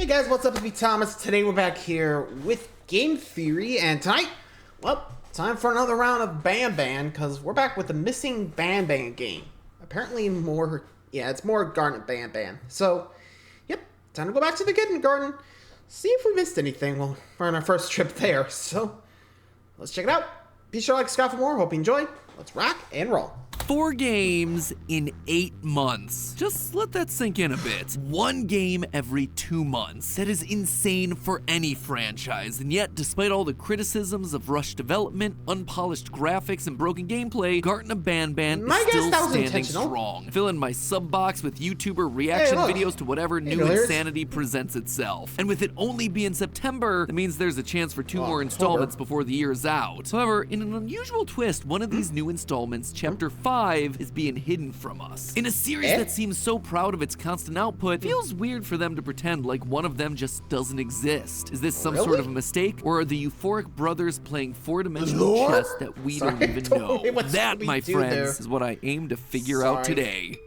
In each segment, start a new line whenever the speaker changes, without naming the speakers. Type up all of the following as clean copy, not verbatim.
Hey guys, what's up? It's me, Thomas. Today we're back here with Game Theory, and tonight, well, time for another round of Banban, because we're back with the Missing Banban Game. Apparently more, it's more Garten of Banban. So, yep, time to go back to the kindergarten, see if we missed anything while we're on our first trip there. So, let's check it out. Be sure to like, subscribe for more. Hope you enjoy. Let's rock and roll.
4 games in 8 months. Just let that sink in a bit. 1 game every 2 months. That is insane for any franchise, and yet, despite all the criticisms of rushed development, unpolished graphics, and broken gameplay, Garten of Banban is still standing strong. Fill in my sub box with YouTuber reaction videos to whatever new insanity presents itself. And with it only being September, that means there's a chance for 2 more installments before the year's out. However, in an unusual twist, one of these new installments, Chapter 5, is being hidden from us. In a series that seems so proud of its constant output, it feels weird for them to pretend like one of them just doesn't exist. Is this some sort of a mistake, or are the Euphoric brothers playing 4-dimensional chess that we don't even know? That, my friends, is what I aim to figure out today.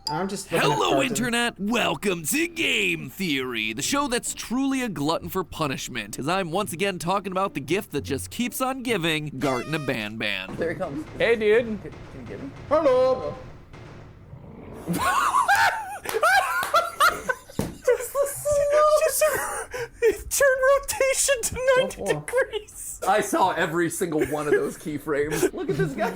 I'm just
Hello, Internet! Welcome to Game Theory, the show that's truly a glutton for punishment, as I'm once again talking about the gift that just keeps on giving, Garten of Banban.
There he comes.
Hey, dude.
Can you get him?
Hello.
Turn rotation to 90 degrees.
I saw every single one of those keyframes. Look at this guy.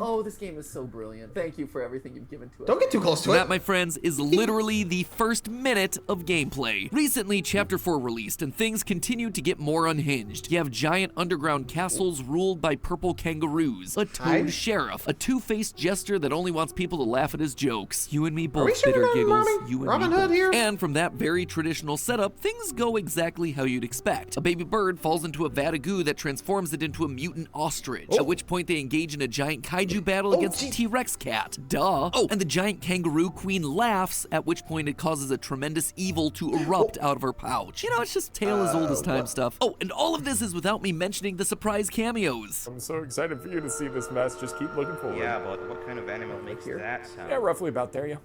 Oh, this game is so brilliant. Thank you for everything you've given to us.
Don't get too close to it.
That, my friends, is literally the first minute of gameplay. Recently, Chapter 4 released, and things continue to get more unhinged. You have giant underground castles ruled by purple kangaroos, a toad sheriff, a two-faced jester that only wants people to laugh at his jokes. You and me both, bitter giggles. You and me both.
Here?
And from that very traditional setup, things go exactly how you'd expect. A baby bird falls into a vat of goo that transforms it into a mutant ostrich, at which point they engage in a giant kaiju battle against a T-Rex cat. Duh. Oh, and the giant kangaroo queen laughs, at which point it causes a tremendous evil to erupt out of her pouch. You know, it's just tale as old as time stuff. Oh, and all of this is without me mentioning the surprise cameos.
I'm so excited for you to see this mess. Just keep looking forward.
Yeah, but what kind of animal makes that sound?
Yeah, roughly about there, yeah.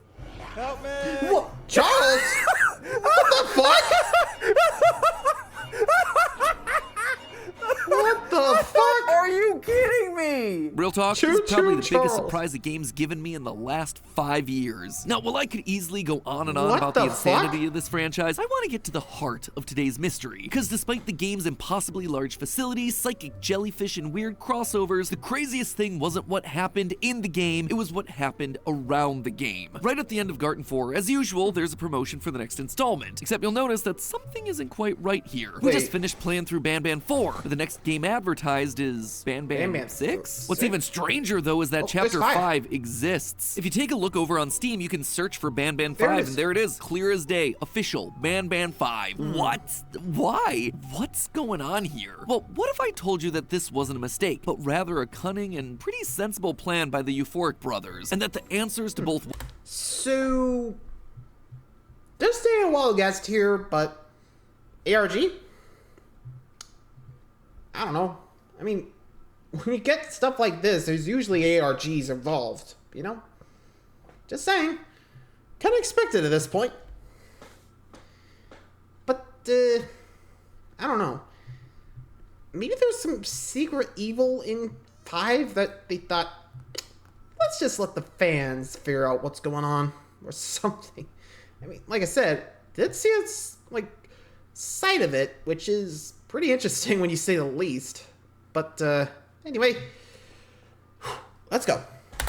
Help me!
What? Charles? What the fuck? What the fuck?
Are you kidding me?
Real talk, this is probably the biggest surprise the game's given me in the last 5 years. Now, while I could easily go on and on about the insanity of this franchise, I want to get to the heart of today's mystery. Because despite the game's impossibly large facilities, psychic jellyfish, and weird crossovers, the craziest thing wasn't what happened in the game, it was what happened around the game. Right at the end of Garten 4, as usual, there's a promotion for the next installment. Except you'll notice that something isn't quite right here. We just finished playing through Banban 4, but the next game advertised is Banban 6? What's even stranger, though, is that Chapter 5 exists. If you take a look over on Steam, you can search for Banban 5, and there it is, clear as day, official, Banban 5. What? Why? What's going on here? Well, what if I told you that this wasn't a mistake, but rather a cunning and pretty sensible plan by the Euphoric brothers, and that the answers to both...
So, just staying a while guessed here, but ARG? I don't know. I mean, when you get stuff like this, there's usually ARGs involved, you know? Just saying. Kind of expected at this point. But, I don't know. Maybe there's some secret evil in 5 that they thought, let's just let the fans figure out what's going on, or something. I mean, like I said, did see a, sight of it, which is pretty interesting when you say the least. But, anyway, let's go.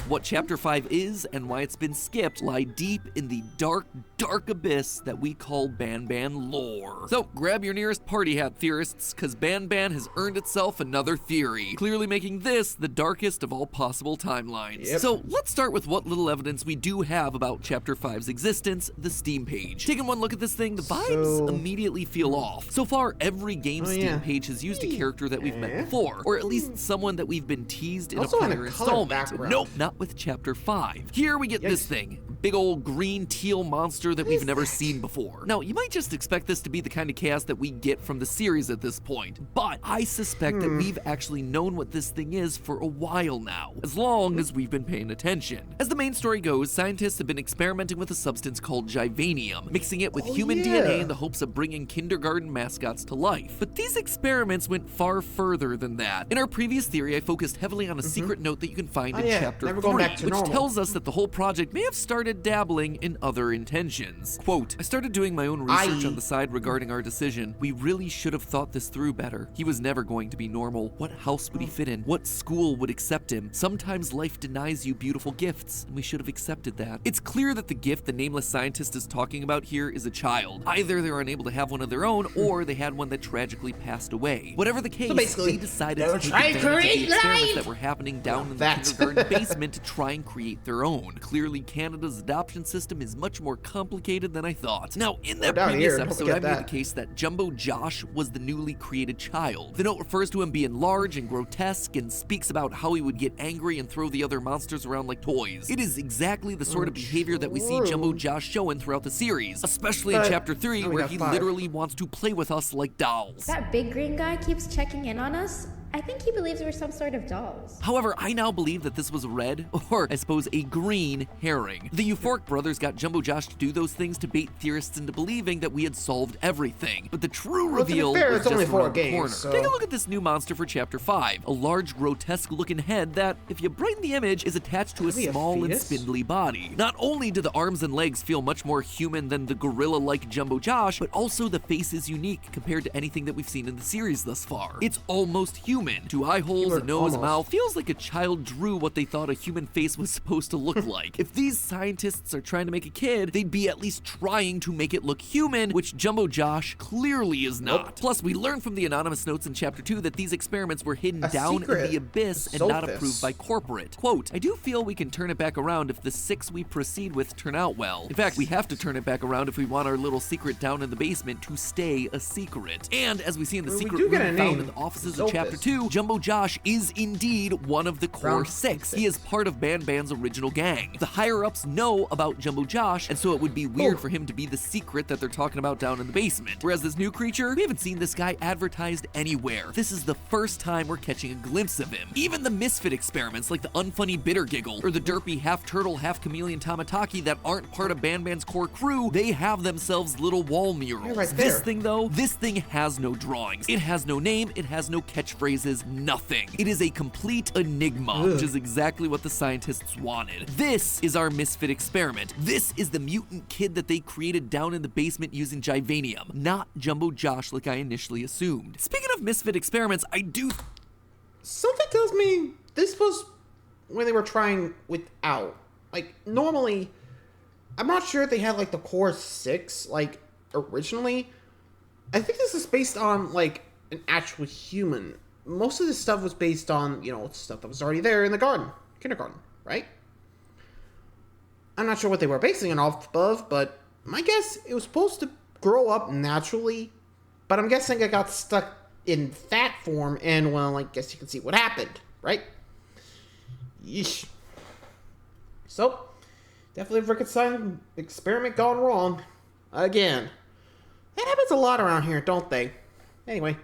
What Chapter 5 is and why it's been skipped lie deep in the dark, dark abyss that we call Banban lore. So grab your nearest party hat, theorists, because Banban has earned itself another theory, clearly making this the darkest of all possible timelines. So let's start with what little evidence we do have about Chapter 5's existence, the Steam page. Taking one look at this thing, the vibes immediately feel off. So far, every game's Steam page has used a character that we've met before, or at least someone that we've been teased in a prior installment. Nope, not with Chapter 5. Here we get this thing, big old green teal monster that we've never seen before. Now, you might just expect this to be the kind of chaos that we get from the series at this point, but I suspect that we've actually known what this thing is for a while now, as long as we've been paying attention. As the main story goes, scientists have been experimenting with a substance called Givanium, mixing it with human DNA in the hopes of bringing kindergarten mascots to life. But these experiments went far further than that. In our previous theory, I focused heavily on a secret note that you can find in chapter 3, which tells us that the whole project may have started dabbling in other intentions. Quote, I started doing my own research on the side regarding our decision. We really should have thought this through better. He was never going to be normal. What house would he fit in? What school would accept him? Sometimes life denies you beautiful gifts, and we should have accepted that. It's clear that the gift the nameless scientist is talking about here is a child. Either they're unable to have one of their own, or they had one that tragically passed away. Whatever the case, they decided to take advantage of the experiments that were happening down in the kindergarten basement to try and create their own. Clearly, Canada's adoption system is much more complicated than I thought. Now, in that previous episode, I made the case that Jumbo Josh was the newly created child. The note refers to him being large and grotesque and speaks about how he would get angry and throw the other monsters around like toys. It is exactly the sort of behavior that we see Jumbo Josh showing throughout the series, especially in chapter 3, where he literally wants to play with us like dolls.
That big green guy keeps checking in on us. I think he believes we're some sort of dolls.
However, I now believe that this was a red, or I suppose a green, herring. The Euphoric brothers got Jumbo Josh to do those things to bait theorists into believing that we had solved everything. But the true reveal was just around the corner. Take a look at this new monster for Chapter 5. A large, grotesque-looking head that, if you brighten the image, is attached to a small and spindly body. Not only do the arms and legs feel much more human than the gorilla-like Jumbo Josh, but also the face is unique compared to anything that we've seen in the series thus far. It's almost human. 2 eye holes, a nose, a mouth. Feels like a child drew what they thought a human face was supposed to look like. If these scientists are trying to make a kid, they'd be at least trying to make it look human, which Jumbo Josh clearly is not. Plus, we learned from the anonymous notes in Chapter 2 that these experiments were hidden down in the abyss and not approved by corporate. Quote, I do feel we can turn it back around if the 6 we proceed with turn out well. In fact, we have to turn it back around if we want our little secret down in the basement to stay a secret. And as we see in the secret room found in the offices of Chapter 2, Jumbo Josh is indeed one of the core 6. He is part of Banban's original gang. The higher-ups know about Jumbo Josh, and so it would be weird for him to be the secret that they're talking about down in the basement. Whereas this new creature, we haven't seen this guy advertised anywhere. This is the first time we're catching a glimpse of him. Even the misfit experiments like the unfunny Bitter Giggle or the derpy half-turtle, half-chameleon Tamataki that aren't part of Banban's core crew, they have themselves little wall murals. This thing, though, this thing has no drawings. It has no name, it has no catchphrases, nothing. It is a complete enigma, which is exactly what the scientists wanted. This is our misfit experiment. This is the mutant kid that they created down in the basement using Givanium, not Jumbo Josh like I initially assumed. Speaking of misfit experiments,
Something tells me this was when they were trying without. Like, normally, I'm not sure if they had, like, the core 6, like, originally. I think this is based on, like, an actual human. Most of this stuff was based on, you know, stuff that was already there in the kindergarten, right? I'm not sure what they were basing it off of, but my guess, it was supposed to grow up naturally, but I'm guessing it got stuck in that form, and, well, I guess you can see what happened, right? Yeesh. So, definitely a freaking experiment gone wrong. Again. That happens a lot around here, don't they? Anyway.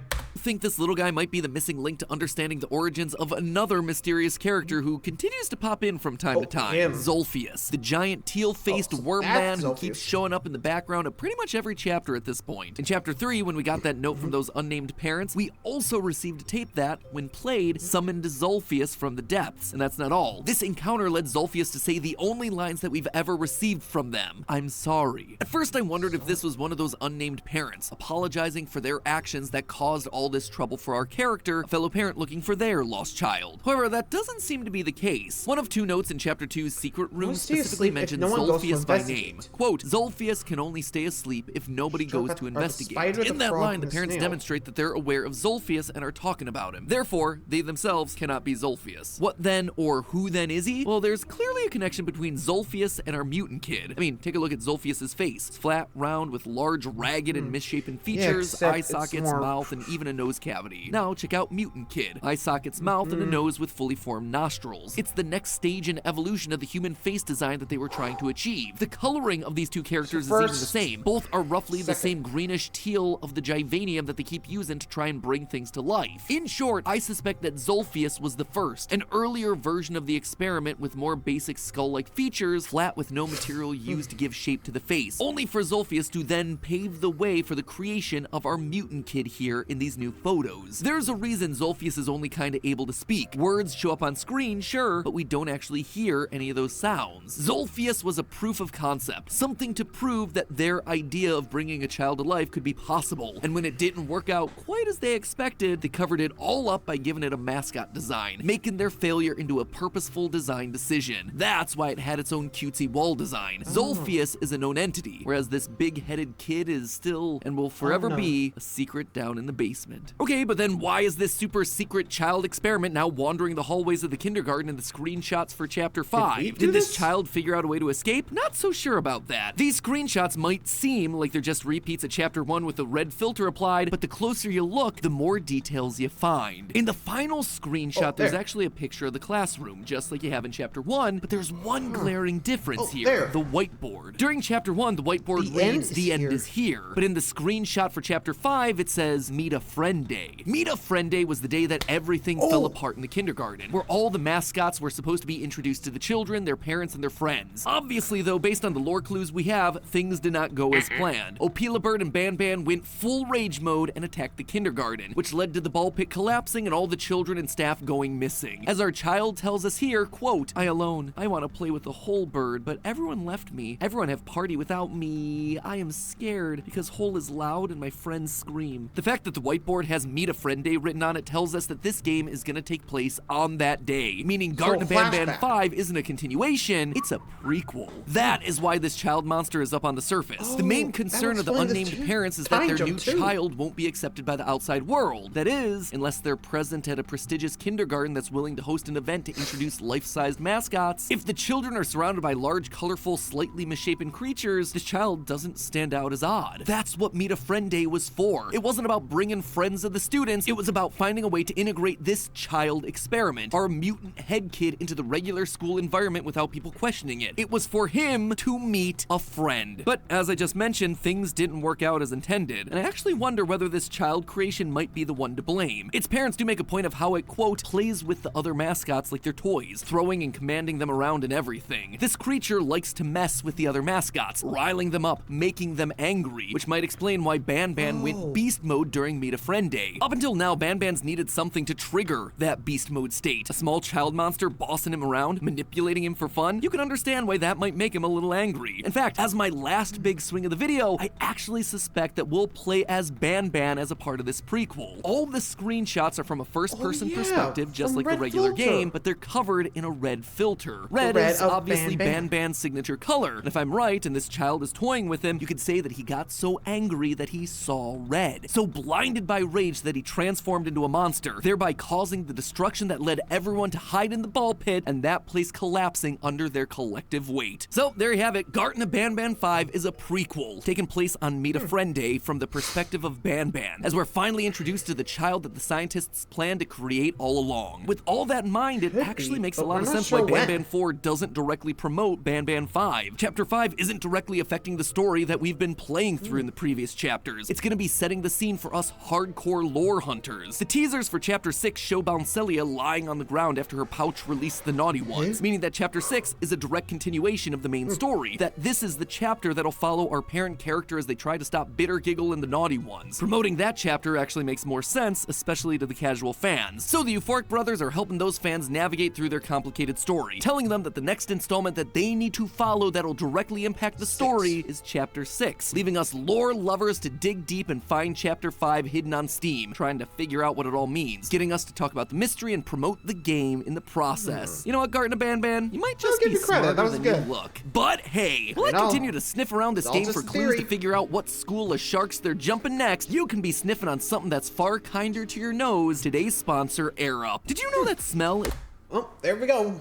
think this little guy might be the missing link to understanding the origins of another mysterious character who continues to pop in from time to time. Zolphius, the giant teal-faced worm man who keeps showing up in the background of pretty much every chapter at this point. In chapter 3, when we got that note from those unnamed parents, we also received a tape that, when played, summoned Zolphius from the depths. And that's not all. This encounter led Zolphius to say the only lines that we've ever received from them. I'm sorry. At first I wondered if this was one of those unnamed parents, apologizing for their actions that caused all this trouble for our character, a fellow parent looking for their lost child. However, that doesn't seem to be the case. One of two notes in chapter 2's secret room specifically mentions Zolphius by name. Quote, Zolphius can only stay asleep if nobody goes to investigate. In that line, the parents demonstrate that they're aware of Zolphius and are talking about him. Therefore, they themselves cannot be Zolphius. What then, or who then is he? Well, there's clearly a connection between Zolphius and our mutant kid. I mean, take a look at Zolphius's face. It's flat, round, with large, ragged, and misshapen features, eye sockets, mouth, and even a a nose cavity. Now check out Mutant Kid. Eye sockets, mouth, and a nose with fully formed nostrils. It's the next stage in evolution of the human face design that they were trying to achieve. The coloring of these two characters is even the same. Both are roughly the same greenish teal of the Givanium that they keep using to try and bring things to life. In short, I suspect that Zolphius was the first, an earlier version of the experiment with more basic skull-like features, flat with no material used to give shape to the face, only for Zolphius to then pave the way for the creation of our mutant kid here in these new photos. There's a reason Zolphius is only kinda able to speak. Words show up on screen, sure, but we don't actually hear any of those sounds. Zolphius was a proof of concept, something to prove that their idea of bringing a child to life could be possible, and when it didn't work out quite as they expected, they covered it all up by giving it a mascot design, making their failure into a purposeful design decision. That's why it had its own cutesy wall design. Zolphius is a known entity, whereas this big-headed kid is still, and will forever be, a secret down in the basement. Okay, but then why is this super secret child experiment now wandering the hallways of the kindergarten in the screenshots for Chapter 5? Did this child figure out a way to escape? Not so sure about that. These screenshots might seem like they're just repeats of Chapter 1 with a red filter applied, but the closer you look, the more details you find. In the final screenshot, there's actually a picture of the classroom, just like you have in Chapter 1, but there's one glaring difference here, the whiteboard. During Chapter 1, the whiteboard reads, "The end is here," but in the screenshot for Chapter 5, it says, "Meet a Friend Day." Meet a Friend Day was the day that everything fell apart in the kindergarten, where all the mascots were supposed to be introduced to the children, their parents, and their friends. Obviously, though, based on the lore clues we have, things did not go as planned. Opilabird and Banban went full rage mode and attacked the kindergarten, which led to the ball pit collapsing and all the children and staff going missing. As our child tells us here, quote, "I alone, I want to play with the whole bird, but everyone left me. Everyone have party without me. I am scared because whole is loud and my friends scream." The fact that the whiteboard has Meet a Friend Day written on it tells us that this game is going to take place on that day, meaning Garten of Banban 5 isn't a continuation, it's a prequel. That is why this child monster is up on the surface. The main concern of the unnamed parents is that their new child won't be accepted by the outside world. That is, unless they're present at a prestigious kindergarten that's willing to host an event to introduce life-sized mascots. If the children are surrounded by large, colorful, slightly misshapen creatures, this child doesn't stand out as odd. That's what Meet a Friend Day was for. It wasn't about bringing friends of the students, it was about finding a way to integrate this child experiment, our mutant head kid, into the regular school environment without people questioning it. It was for him to meet a friend. But as I just mentioned, things didn't work out as intended, and I actually wonder whether this child creation might be the one to blame. Its parents do make a point of how it, quote, plays with the other mascots like they're toys, throwing and commanding them around and everything. This creature likes to mess with the other mascots, riling them up, making them angry, which might explain why Banban went beast mode during Meet a Friend Day. Up until now, Banban's needed something to trigger that beast mode state. A small child monster bossing him around, manipulating him for fun. You can understand why that might make him a little angry. In fact, as my last big swing of the video, I actually suspect that we'll play as Banban as a part of this prequel. All the screenshots are from a first-person perspective, just like the regular game, but they're covered in a red filter. Red is obviously Banban's signature color, and if I'm right, and this child is toying with him, you could say that he got so angry that he saw red. So blinded by rage that he transformed into a monster, thereby causing the destruction that led everyone to hide in the ball pit, and that place collapsing under their collective weight. So there you have it. Garten of Banban 5 is a prequel, taking place on Meet a Friend Day from the perspective of Banban, as we're finally introduced to the child that the scientists planned to create all along. With all that in mind, it actually makes a lot of sense why Banban 4 doesn't directly promote Banban 5. Chapter 5 isn't directly affecting the story that we've been playing through in the previous chapters. It's gonna be setting the scene for us hardcore lore hunters. The teasers for Chapter 6 show Bouncelia lying on the ground after her pouch released the naughty ones, meaning that Chapter 6 is a direct continuation of the main story, that this is the chapter that'll follow our parent character as they try to stop Bitter Giggle and the naughty ones. Promoting that chapter actually makes more sense, especially to the casual fans. So the Euphoric brothers are helping those fans navigate through their complicated story, telling them that the next installment that they need to follow that'll directly impact the story is Chapter 6, leaving us lore lovers to dig deep and find Chapter 5 hidden on Steam, trying to figure out what it all means, getting us to talk about the mystery and promote the game in the process. You know what, Garten of Banban? You might just be smarter than you look. But hey, while I continue to sniff around this game for clues to figure out what school of sharks they're jumping next, you can be sniffing on something that's far kinder to your nose. Today's sponsor, Air Up. Did you know that smell?
Oh, there we go.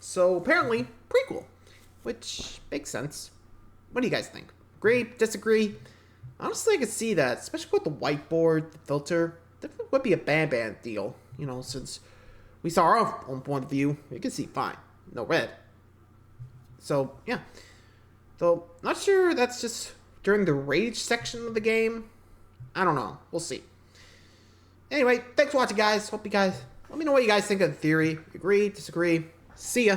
So apparently, prequel, which makes sense. What do you guys think? Agree? Disagree? Honestly, I could see that, especially with the whiteboard, the filter. definitely would be a Banban deal, you know, since we saw our own point of view. You can see fine. No red. So, yeah. Though, not sure that's just during the rage section of the game. I don't know. We'll see. Anyway, thanks for watching, guys. Hope you guys... Let me know what you guys think of the theory. Agree, disagree. See ya.